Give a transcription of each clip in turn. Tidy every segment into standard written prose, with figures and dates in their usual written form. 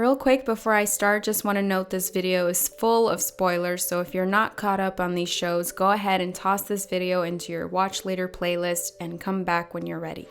Real quick before I start, just want to note this video is full of spoilers, so if you're not caught up on these shows, go ahead and toss this video into your watch later playlist and come back when you're ready.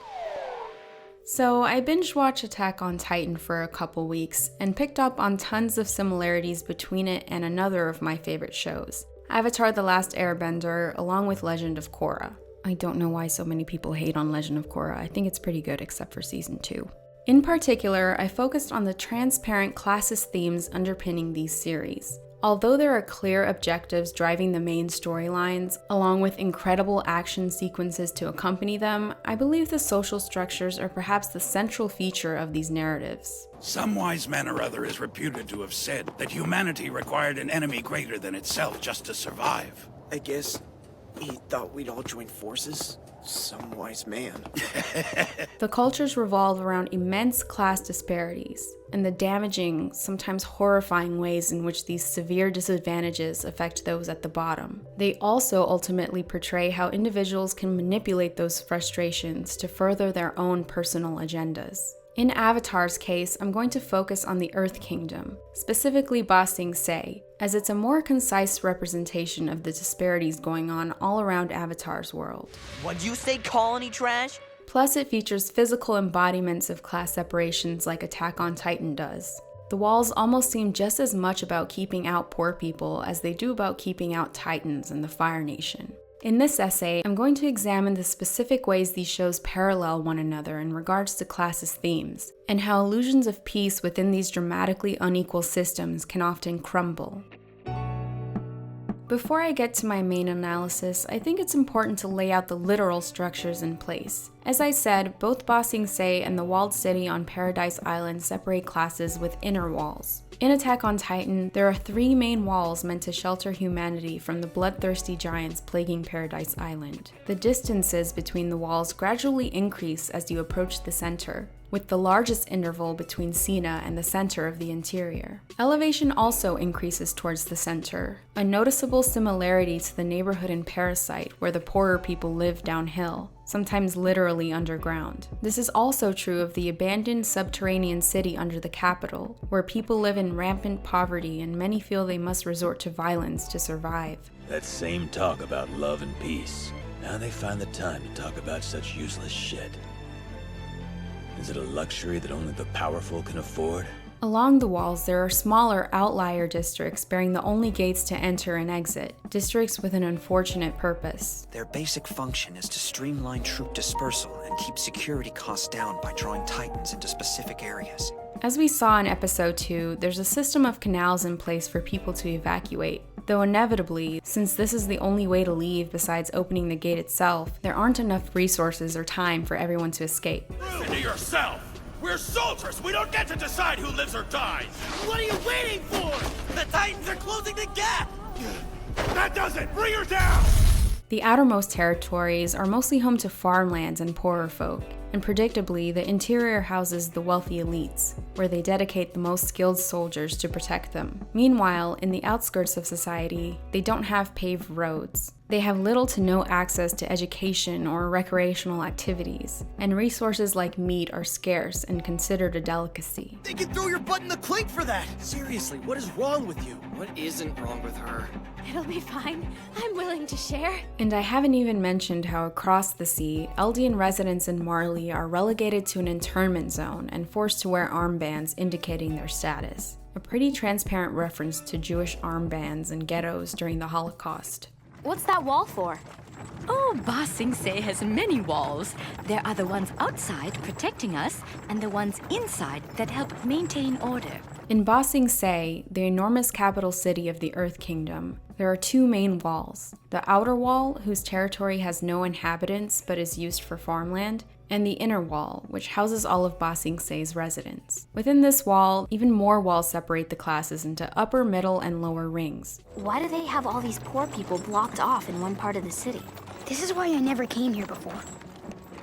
So I binge watched Attack on Titan for a couple weeks and picked up on tons of similarities between it and another of my favorite shows, Avatar: The Last Airbender, along with Legend of Korra. I don't know why so many people hate on Legend of Korra. I think it's pretty good except for season 2. In particular, I focused on the transparent classist themes underpinning these series. Although there are clear objectives driving the main storylines, along with incredible action sequences to accompany them, I believe the social structures are perhaps the central feature of these narratives. Some wise man or other is reputed to have said that humanity required an enemy greater than itself just to survive. I guess he thought we'd all join forces? Some wise man. The cultures revolve around immense class disparities and the damaging, sometimes horrifying ways in which these severe disadvantages affect those at the bottom. They also ultimately portray how individuals can manipulate those frustrations to further their own personal agendas. In Avatar's case, I'm going to focus on the Earth Kingdom, specifically Ba Sing Se, as it's a more concise representation of the disparities going on all around Avatar's world. What'd you say, colony trash? Plus, it features physical embodiments of class separations like Attack on Titan does. The walls almost seem just as much about keeping out poor people as they do about keeping out Titans and the Fire Nation. In this essay, I'm going to examine the specific ways these shows parallel one another in regards to classist themes, and how illusions of peace within these dramatically unequal systems can often crumble. Before I get to my main analysis, I think it's important to lay out the literal structures in place. As I said, both Ba Sing Se and the walled city on Paradise Island separate classes with inner walls. In Attack on Titan, there are 3 main walls meant to shelter humanity from the bloodthirsty giants plaguing Paradise Island. The distances between the walls gradually increase as you approach the center, with the largest interval between Sina and the center of the interior. Elevation also increases towards the center, a noticeable similarity to the neighborhood in Parasite where the poorer people live downhill, sometimes literally underground. This is also true of the abandoned subterranean city under the capital, where people live in rampant poverty and many feel they must resort to violence to survive. That same talk about love and peace. Now they find the time to talk about such useless shit. Is it a luxury that only the powerful can afford? Along the walls, there are smaller outlier districts bearing the only gates to enter and exit, districts with an unfortunate purpose. Their basic function is to streamline troop dispersal and keep security costs down by drawing Titans into specific areas. As we saw in episode 2, there's a system of canals in place for people to evacuate, though inevitably, since this is the only way to leave besides opening the gate itself, there aren't enough resources or time for everyone to escape. Listen to yourself! We're soldiers! We don't get to decide who lives or dies! What are you waiting for? The Titans are closing the gap! That does it! Bring her down! The outermost territories are mostly home to farmlands and poorer folk, and predictably, the interior houses the wealthy elites, where they dedicate the most skilled soldiers to protect them. Meanwhile, in the outskirts of society, they don't have paved roads. They have little to no access to education or recreational activities, and resources like meat are scarce and considered a delicacy. They can throw your butt in the clink for that! Seriously, what is wrong with you? What isn't wrong with her? It'll be fine. I'm willing to share. And I haven't even mentioned how across the sea, Eldian residents in Marley are relegated to an internment zone and forced to wear armbands indicating their status. A pretty transparent reference to Jewish armbands and ghettos during the Holocaust. What's that wall for? Oh, Ba Sing Se has many walls. There are the ones outside protecting us, and the ones inside that help maintain order. In Ba Sing Se, the enormous capital city of the Earth Kingdom, there are 2 main walls. The outer wall, whose territory has no inhabitants but is used for farmland, and the inner wall, which houses all of Ba Sing Se's residents. Within this wall, even more walls separate the classes into upper, middle, and lower rings. Why do they have all these poor people blocked off in one part of the city? This is why I never came here before.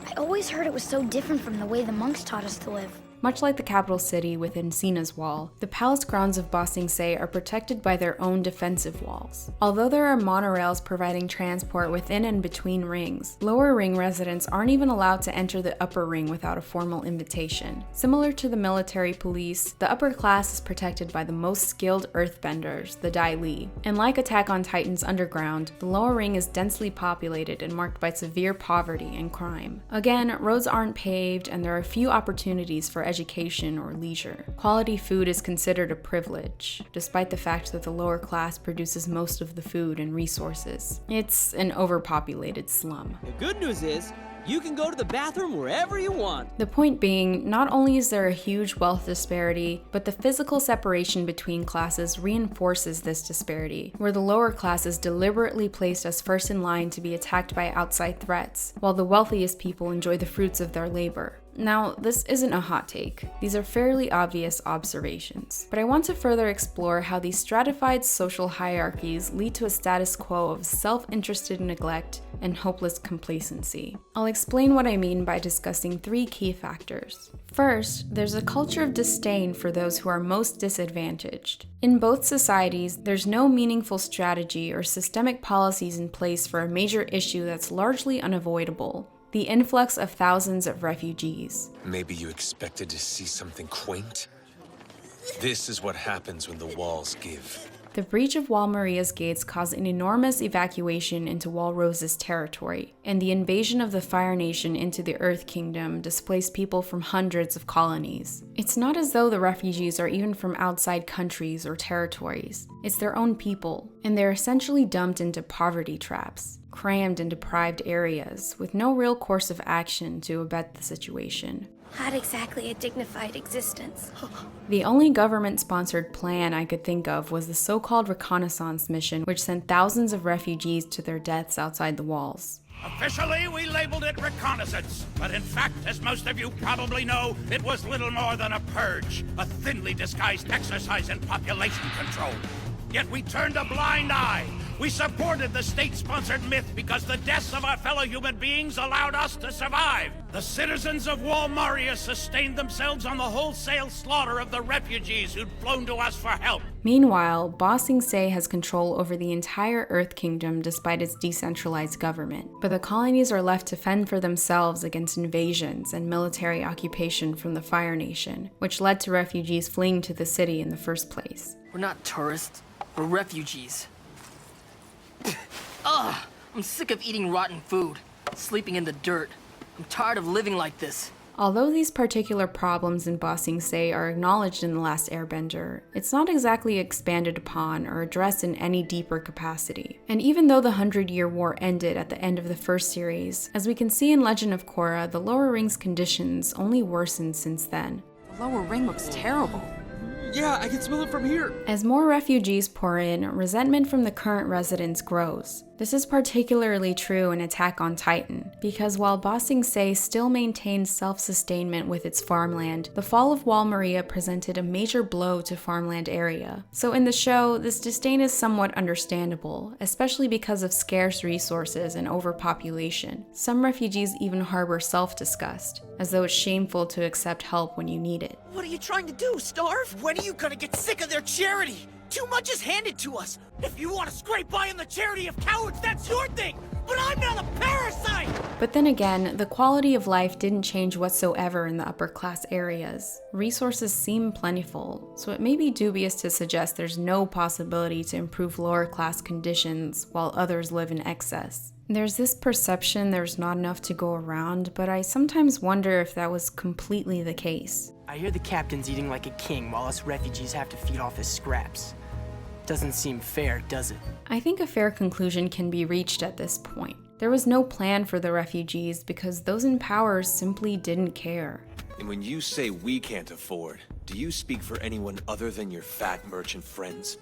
I always heard it was so different from the way the monks taught us to live. Much like the capital city within Sina's wall, the palace grounds of Ba Sing Se are protected by their own defensive walls. Although there are monorails providing transport within and between rings, lower ring residents aren't even allowed to enter the upper ring without a formal invitation. Similar to the military police, the upper class is protected by the most skilled earthbenders, the Dai Li. And like Attack on Titan's Underground, the lower ring is densely populated and marked by severe poverty and crime. Again, roads aren't paved and there are few opportunities for education or leisure. Quality food is considered a privilege, despite the fact that the lower class produces most of the food and resources. It's an overpopulated slum. The good news is, you can go to the bathroom wherever you want. The point being, not only is there a huge wealth disparity, but the physical separation between classes reinforces this disparity, where the lower class is deliberately placed as first in line to be attacked by outside threats, while the wealthiest people enjoy the fruits of their labor. Now, this isn't a hot take. These are fairly obvious observations. But I want to further explore how these stratified social hierarchies lead to a status quo of self-interested neglect and hopeless complacency. I'll explain what I mean by discussing 3 key factors. First, there's a culture of disdain for those who are most disadvantaged. In both societies, there's no meaningful strategy or systemic policies in place for a major issue that's largely unavoidable: the influx of thousands of refugees. Maybe you expected to see something quaint? This is what happens when the walls give. The breach of Wall Maria's gates caused an enormous evacuation into Wall Rose's territory, and the invasion of the Fire Nation into the Earth Kingdom displaced people from hundreds of colonies. It's not as though the refugees are even from outside countries or territories. It's their own people, and they're essentially dumped into poverty traps, crammed in deprived areas, with no real course of action to abet the situation. Not exactly a dignified existence. The only government-sponsored plan I could think of was the so-called reconnaissance mission, which sent thousands of refugees to their deaths outside the walls. Officially, we labeled it reconnaissance, but in fact, as most of you probably know, it was little more than a purge, a thinly disguised exercise in population control. Yet we turned a blind eye. We supported the state-sponsored myth because the deaths of our fellow human beings allowed us to survive. The citizens of Wall Maria sustained themselves on the wholesale slaughter of the refugees who'd flown to us for help. Meanwhile, Ba Sing Se has control over the entire Earth Kingdom despite its decentralized government. But the colonies are left to fend for themselves against invasions and military occupation from the Fire Nation, which led to refugees fleeing to the city in the first place. We're not tourists, we're refugees. Ugh, I'm sick of eating rotten food, sleeping in the dirt. I'm tired of living like this. Although these particular problems in Ba Sing Se are acknowledged in The Last Airbender, it's not exactly expanded upon or addressed in any deeper capacity. And even though the 100-Year War ended at the end of the first series, as we can see in Legend of Korra, the lower ring's conditions only worsened since then. The lower ring looks terrible. Yeah, I can smell it from here. As more refugees pour in, resentment from the current residents grows. This is particularly true in Attack on Titan, because while Ba Sing Se still maintains self-sustainment with its farmland, the fall of Wall Maria presented a major blow to farmland area. So in the show, this disdain is somewhat understandable, especially because of scarce resources and overpopulation. Some refugees even harbor self-disgust, as though it's shameful to accept help when you need it. What are you trying to do, Starve? When are you gonna get sick of their charity? Too much is handed to us. If you want to scrape by on the charity of cowards, that's your thing. But I'm not a parasite! But then again, the quality of life didn't change whatsoever in the upper class areas. Resources seem plentiful, so it may be dubious to suggest there's no possibility to improve lower class conditions while others live in excess. There's this perception there's not enough to go around, but I sometimes wonder if that was completely the case. I hear the captain's eating like a king while us refugees have to feed off his scraps. Doesn't seem fair, does it? I think a fair conclusion can be reached at this point. There was no plan for the refugees because those in power simply didn't care. And when you say we can't afford, do you speak for anyone other than your fat merchant friends?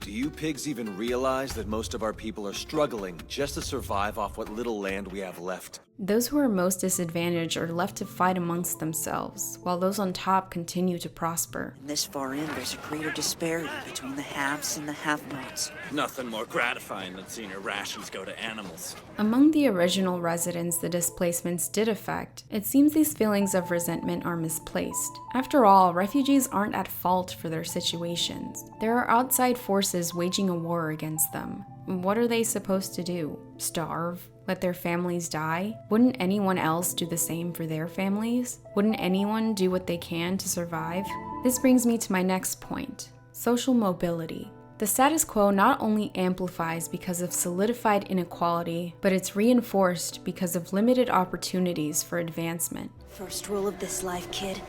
Do you pigs even realize that most of our people are struggling just to survive off what little land we have left? Those who are most disadvantaged are left to fight amongst themselves, while those on top continue to prosper. In this far end, there's a greater disparity between the haves and the have-nots. Nothing more gratifying than seeing your rations go to animals. Among the original residents the displacements did affect, it seems these feelings of resentment are misplaced. After all, refugees aren't at fault for their situations. There are outside forces waging a war against them. What are they supposed to do? Starve? Let their families die? Wouldn't anyone else do the same for their families? Wouldn't anyone do what they can to survive? This brings me to my next point: social mobility. The status quo not only amplifies because of solidified inequality, but it's reinforced because of limited opportunities for advancement. First rule of this life, kid.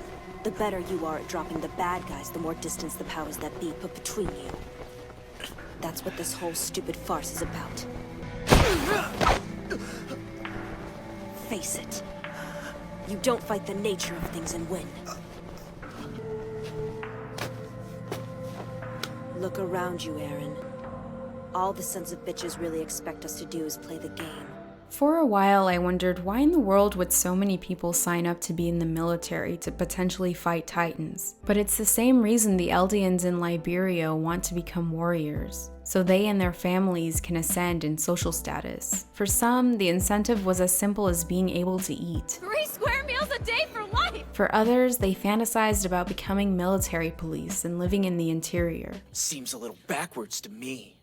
The better you are at dropping the bad guys, the more distance the powers that be put between you. That's what this whole stupid farce is about. Face it. You don't fight the nature of things and win. Look around you, Aaron. All the sons of bitches really expect us to do is play the game. For a while, I wondered why in the world would so many people sign up to be in the military to potentially fight Titans. But it's the same reason the Eldians in Liberia want to become warriors, so they and their families can ascend in social status. For some, the incentive was as simple as being able to eat. 3 square meals a day for life! For others, they fantasized about becoming military police and living in the interior. Seems a little backwards to me.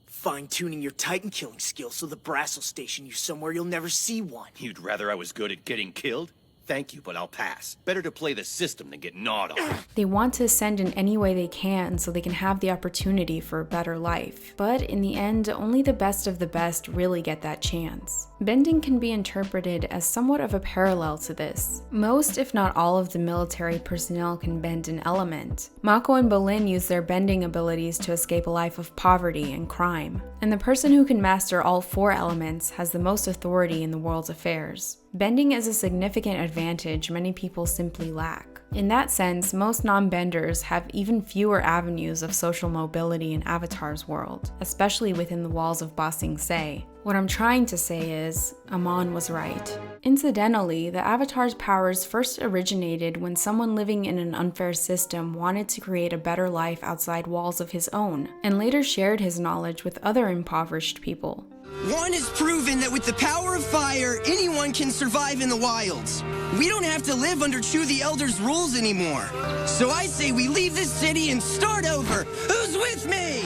Fine-tuning your Titan killing skills so the brass will station you somewhere you'll never see one. You'd rather I was good at getting killed? Thank you, but I'll pass. Better to play the system than get gnawed on. They want to ascend in any way they can so they can have the opportunity for a better life. But in the end, only the best of the best really get that chance. Bending can be interpreted as somewhat of a parallel to this. Most, if not all, of the military personnel can bend an element. Mako and Bolin use their bending abilities to escape a life of poverty and crime. And the person who can master all 4 elements has the most authority in the world's affairs. Bending is a significant advantage many people simply lack. In that sense, most non-benders have even fewer avenues of social mobility in Avatar's world, especially within the walls of Ba Sing Se. What I'm trying to say is, Amon was right. Incidentally, the Avatar's powers first originated when someone living in an unfair system wanted to create a better life outside walls of his own, and later shared his knowledge with other impoverished people. One has proven that with the power of fire, anyone can survive in the wilds. We don't have to live under Chu the Elder's rules anymore. So I say we leave this city and start over. Who's with me?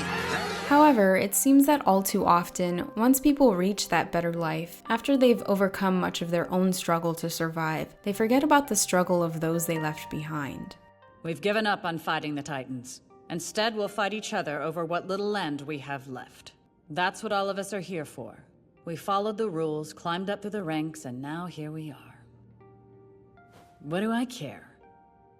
However, it seems that all too often, once people reach that better life, after they've overcome much of their own struggle to survive, they forget about the struggle of those they left behind. We've given up on fighting the Titans. Instead, we'll fight each other over what little land we have left. That's what all of us are here for. We followed the rules, climbed up through the ranks, and now here we are. What do I care?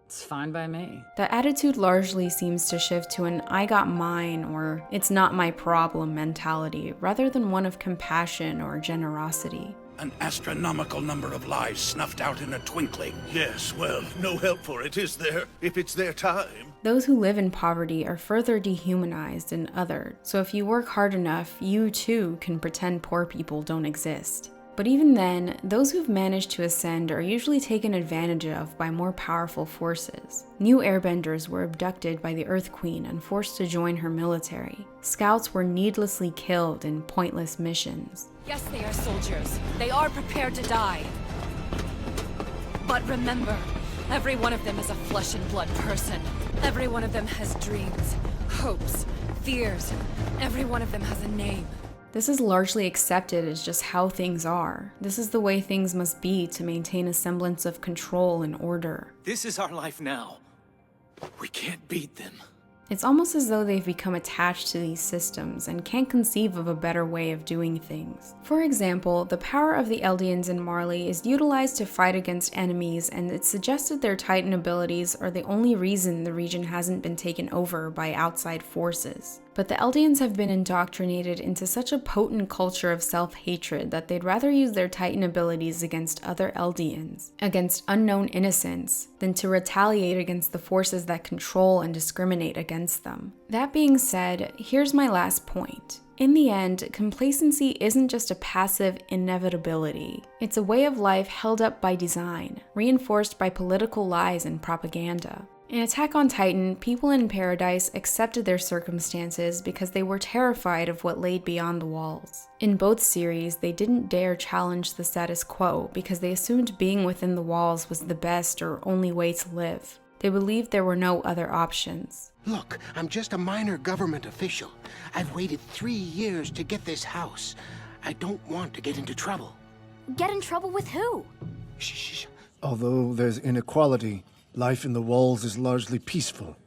It's fine by me. The attitude largely seems to shift to an I got mine or it's not my problem mentality, rather than one of compassion or generosity. An astronomical number of lives snuffed out in a twinkling. Yes, well, no help for it, is there? If it's their time. Those who live in poverty are further dehumanized and othered, so if you work hard enough, you too can pretend poor people don't exist. But even then, those who've managed to ascend are usually taken advantage of by more powerful forces. New airbenders were abducted by the Earth Queen and forced to join her military. Scouts were needlessly killed in pointless missions. Yes, they are soldiers. They are prepared to die. But remember, every one of them is a flesh and blood person. Every one of them has dreams, hopes, fears. Every one of them has a name. This is largely accepted as just how things are. This is the way things must be to maintain a semblance of control and order. This is our life now. We can't beat them. It's almost as though they've become attached to these systems and can't conceive of a better way of doing things. For example, the power of the Eldians in Marley is utilized to fight against enemies, and it's suggested their Titan abilities are the only reason the region hasn't been taken over by outside forces. But the Eldians have been indoctrinated into such a potent culture of self-hatred that they'd rather use their Titan abilities against other Eldians, against unknown innocents, than to retaliate against the forces that control and discriminate against them. That being said, here's my last point. In the end, complacency isn't just a passive inevitability. It's a way of life held up by design, reinforced by political lies and propaganda. In Attack on Titan, people in Paradise accepted their circumstances because they were terrified of what laid beyond the walls. In both series, they didn't dare challenge the status quo because they assumed being within the walls was the best or only way to live. They believed there were no other options. Look, I'm just a minor government official. I've waited 3 years to get this house. I don't want to get into trouble. Get in trouble with who? Shh. Although there's inequality, life in the walls is largely peaceful.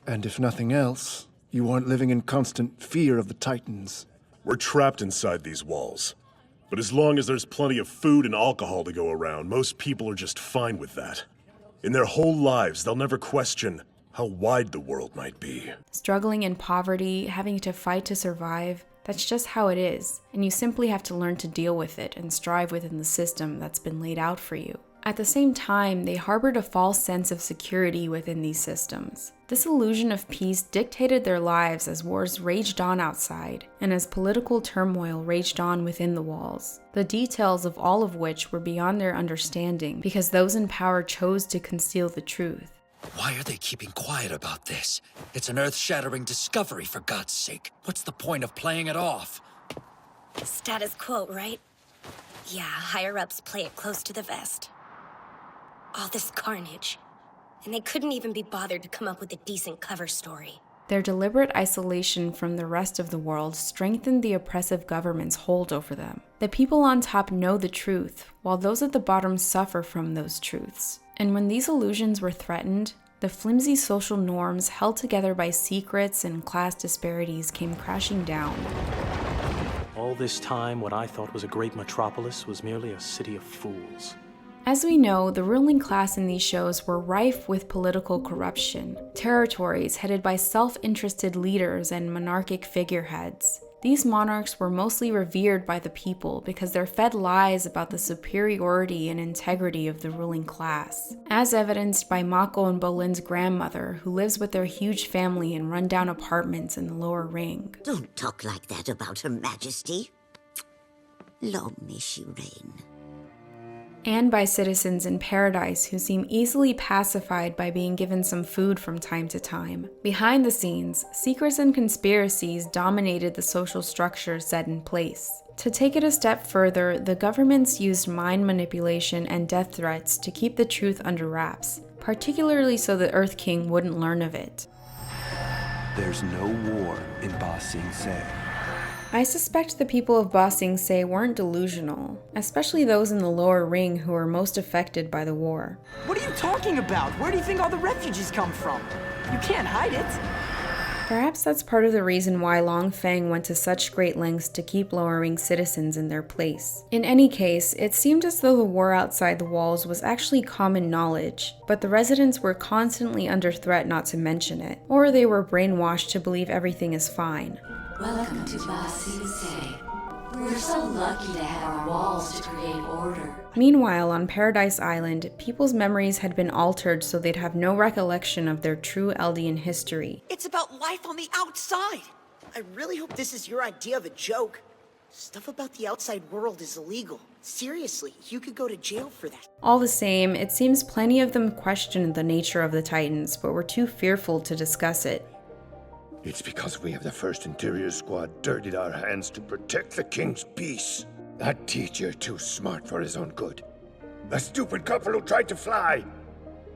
And if nothing else, you aren't living in constant fear of the Titans. We're trapped inside these walls. But as long as there's plenty of food and alcohol to go around, most people are just fine with that. In their whole lives, they'll never question how wide the world might be. Struggling in poverty, having to fight to survive, that's just how it is, and you simply have to learn to deal with it and strive within the system that's been laid out for you. At the same time, they harbored a false sense of security within these systems. This illusion of peace dictated their lives as wars raged on outside, and as political turmoil raged on within the walls, the details of all of which were beyond their understanding because those in power chose to conceal the truth. Why are they keeping quiet about this? It's an earth-shattering discovery, for God's sake. What's the point of playing it off? Status quo, right? Yeah, higher-ups play it close to the vest. All this carnage. And they couldn't even be bothered to come up with a decent cover story. Their deliberate isolation from the rest of the world strengthened the oppressive government's hold over them. The people on top know the truth, while those at the bottom suffer from those truths. And when these illusions were threatened, the flimsy social norms held together by secrets and class disparities came crashing down. All this time, what I thought was a great metropolis was merely a city of fools. As we know, the ruling class in these shows were rife with political corruption, territories headed by self-interested leaders and monarchic figureheads. These monarchs were mostly revered by the people because they're fed lies about the superiority and integrity of the ruling class, as evidenced by Mako and Bolin's grandmother, who lives with their huge family in rundown apartments in the lower ring. Don't talk like that about Her Majesty. Long may she reign. And by citizens in Paradise who seem easily pacified by being given some food from time to time. Behind the scenes, secrets and conspiracies dominated the social structure set in place. To take it a step further, the governments used mind manipulation and death threats to keep the truth under wraps, particularly so the Earth King wouldn't learn of it. There's no war in Ba Sing Se. I suspect the people of Ba Sing Se weren't delusional, especially those in the lower ring who were most affected by the war. What are you talking about? Where do you think all the refugees come from? You can't hide it. Perhaps that's part of the reason why Long Feng went to such great lengths to keep lower ring citizens in their place. In any case, it seemed as though the war outside the walls was actually common knowledge, but the residents were constantly under threat not to mention it, or they were brainwashed to believe everything is fine. Welcome to Ba Sing Se. We're so lucky to have our walls to create order. Meanwhile, on Paradise Island, people's memories had been altered so they'd have no recollection of their true Eldian history. It's about life on the outside. I really hope this is your idea of a joke. Stuff about the outside world is illegal. Seriously, you could go to jail for that. All the same, it seems plenty of them questioned the nature of the Titans, but were too fearful to discuss it. It's because we have the 1st Interior Squad dirtied our hands to protect the King's peace. That teacher too smart for his own good. The stupid couple who tried to fly.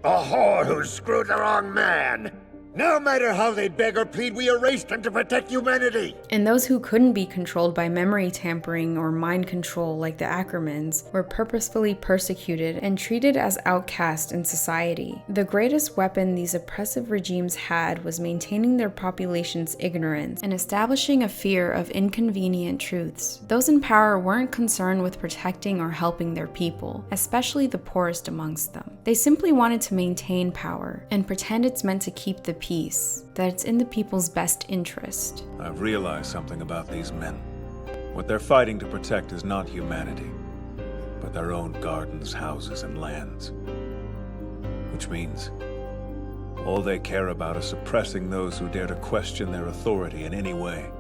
A whore who screwed the wrong man. No matter how they beg or plead, we erased them to protect humanity. And those who couldn't be controlled by memory tampering or mind control like the Ackermans were purposefully persecuted and treated as outcasts in society. The greatest weapon these oppressive regimes had was maintaining their population's ignorance and establishing a fear of inconvenient truths. Those in power weren't concerned with protecting or helping their people, especially the poorest amongst them. They simply wanted to maintain power and pretend it's meant to keep the peace, that it's in the people's best interest. I've realized something about these men. What they're fighting to protect is not humanity, but their own gardens, houses, and lands. Which means all they care about is suppressing those who dare to question their authority in any way.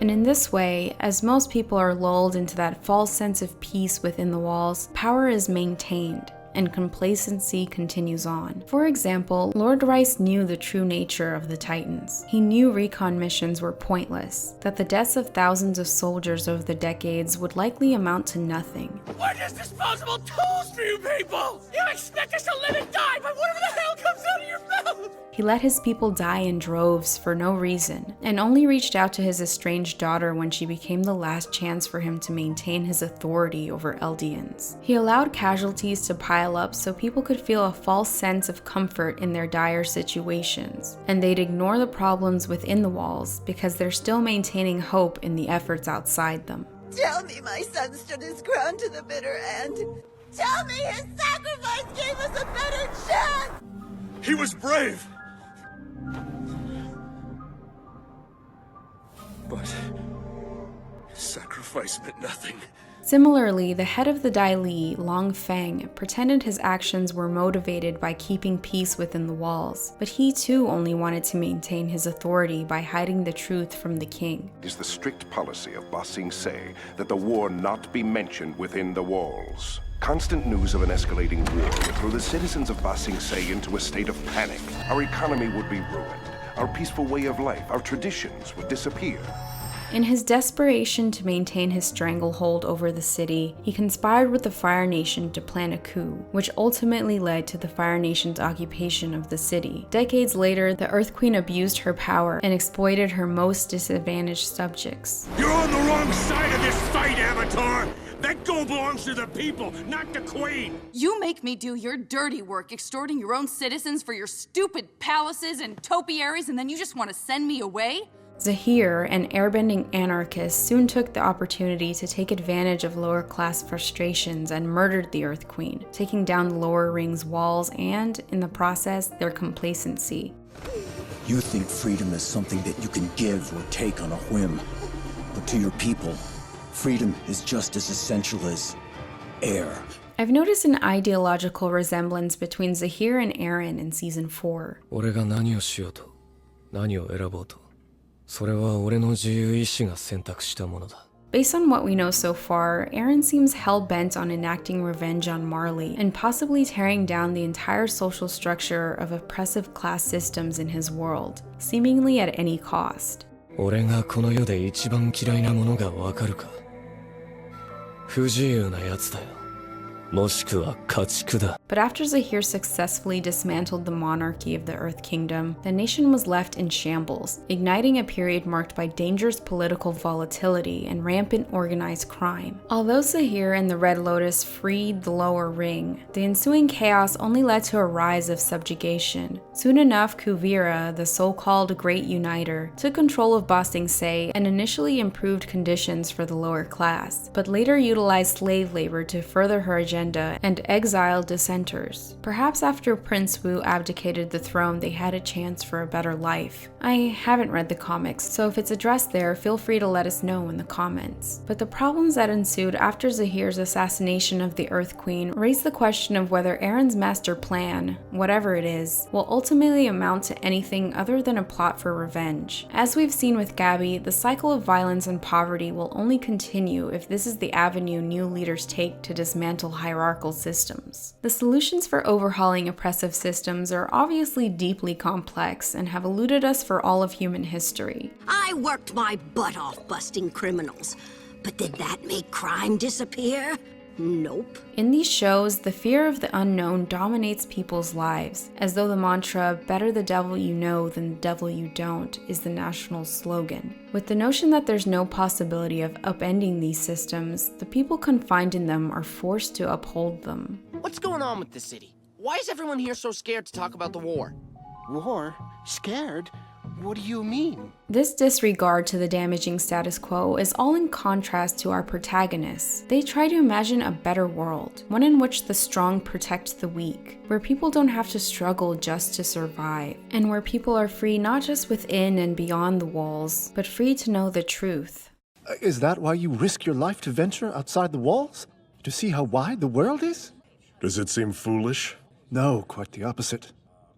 And in this way, as most people are lulled into that false sense of peace within the walls, power is maintained, and complacency continues on. For example, Lord Rice knew the true nature of the Titans. He knew recon missions were pointless, that the deaths of thousands of soldiers over the decades would likely amount to nothing. We're just disposable tools for you people! You expect us to live and die by whatever the hell comes out of your mouth! He let his people die in droves for no reason, and only reached out to his estranged daughter when she became the last chance for him to maintain his authority over Eldians. He allowed casualties to pile up so people could feel a false sense of comfort in their dire situations, and they'd ignore the problems within the walls because they're still maintaining hope in the efforts outside them. Tell me my son stood his ground to the bitter end. Tell me his sacrifice gave us a better chance! He was brave! But his sacrifice meant nothing. Similarly, the head of the Dai Li, Long Feng, pretended his actions were motivated by keeping peace within the walls, but he too only wanted to maintain his authority by hiding the truth from the king. It is the strict policy of Ba Sing Se that the war not be mentioned within the walls. Constant news of an escalating war would throw the citizens of Ba Sing Se into a state of panic. Our economy would be ruined. Our peaceful way of life, our traditions would disappear. In his desperation to maintain his stranglehold over the city, he conspired with the Fire Nation to plan a coup, which ultimately led to the Fire Nation's occupation of the city. Decades later, the Earth Queen abused her power and exploited her most disadvantaged subjects. You're on the wrong side of this fight, Avatar! That gold belongs to the people, not the Queen! You make me do your dirty work, extorting your own citizens for your stupid palaces and topiaries, and then you just want to send me away? Zahir, an airbending anarchist, soon took the opportunity to take advantage of lower-class frustrations and murdered the Earth Queen, taking down the lower ring's walls and, in the process, their complacency. You think freedom is something that you can give or take on a whim, but to your people, freedom is just as essential as air. I've noticed an ideological resemblance between Zahir and Eren in Season 4. Based on what we know so far, Eren seems hell-bent on enacting revenge on Marley and possibly tearing down the entire social structure of oppressive class systems in his world, seemingly at any cost. But after Zahir successfully dismantled the monarchy of the Earth Kingdom, the nation was left in shambles, igniting a period marked by dangerous political volatility and rampant organized crime. Although Zahir and the Red Lotus freed the lower ring, the ensuing chaos only led to a rise of subjugation. Soon enough, Kuvira, the so-called Great Uniter, took control of Ba Sing Se and initially improved conditions for the lower class, but later utilized slave labor to further her agenda and exiled dissenters. Perhaps after Prince Wu abdicated the throne, they had a chance for a better life. I haven't read the comics, so if it's addressed there, feel free to let us know in the comments. But the problems that ensued after Zahir's assassination of the Earth Queen raise the question of whether Eren's master plan, whatever it is, will ultimately amount to anything other than a plot for revenge. As we've seen with Gabi, the cycle of violence and poverty will only continue if this is the avenue new leaders take to dismantle hierarchical systems. The solutions for overhauling oppressive systems are obviously deeply complex and have eluded us for all of human history. I worked my butt off busting criminals, but did that make crime disappear? Nope. In these shows, the fear of the unknown dominates people's lives, as though the mantra, better the devil you know than the devil you don't, is the national slogan. With the notion that there's no possibility of upending these systems, the people confined in them are forced to uphold them. What's going on with the city? Why is everyone here so scared to talk about the war? War? Scared? What do you mean? This disregard to the damaging status quo is all in contrast to our protagonists. They try to imagine a better world, one in which the strong protect the weak, where people don't have to struggle just to survive, and where people are free not just within and beyond the walls, but free to know the truth. Is that why you risk your life to venture outside the walls? To see how wide the world is? Does it seem foolish? No, quite the opposite.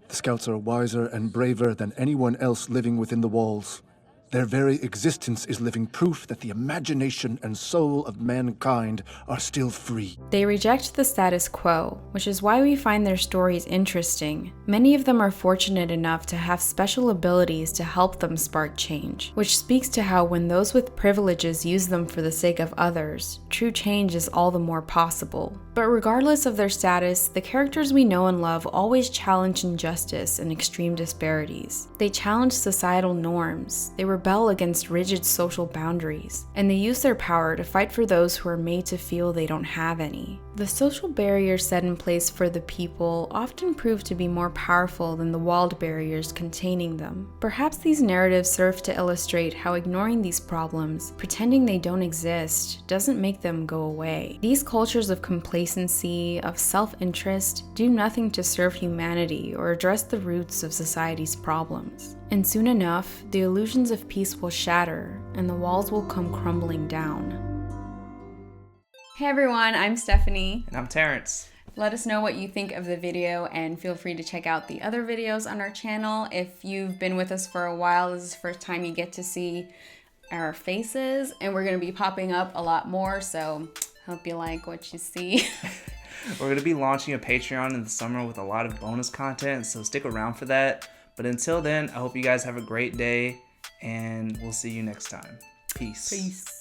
The Scouts are wiser and braver than anyone else living within the walls. Their very existence is living proof that the imagination and soul of mankind are still free. They reject the status quo, which is why we find their stories interesting. Many of them are fortunate enough to have special abilities to help them spark change, which speaks to how when those with privileges use them for the sake of others, true change is all the more possible. But regardless of their status, the characters we know and love always challenge injustice and extreme disparities. They challenge societal norms, they rebel against rigid social boundaries, and they use their power to fight for those who are made to feel they don't have any. The social barriers set in place for the people often prove to be more powerful than the walled barriers containing them. Perhaps these narratives serve to illustrate how ignoring these problems, pretending they don't exist, doesn't make them go away. These cultures of complacency, of self-interest, do nothing to serve humanity or address the roots of society's problems. And soon enough, the illusions of peace will shatter and the walls will come crumbling down. Hey everyone, I'm Stephanie. And I'm Terrence. Let us know what you think of the video and feel free to check out the other videos on our channel. If you've been with us for a while, this is the first time you get to see our faces, and we're going to be popping up a lot more, so hope you like what you see. We're going to be launching a Patreon in the summer with a lot of bonus content, so stick around for that. But until then, I hope you guys have a great day, and we'll see you next time. Peace. Peace.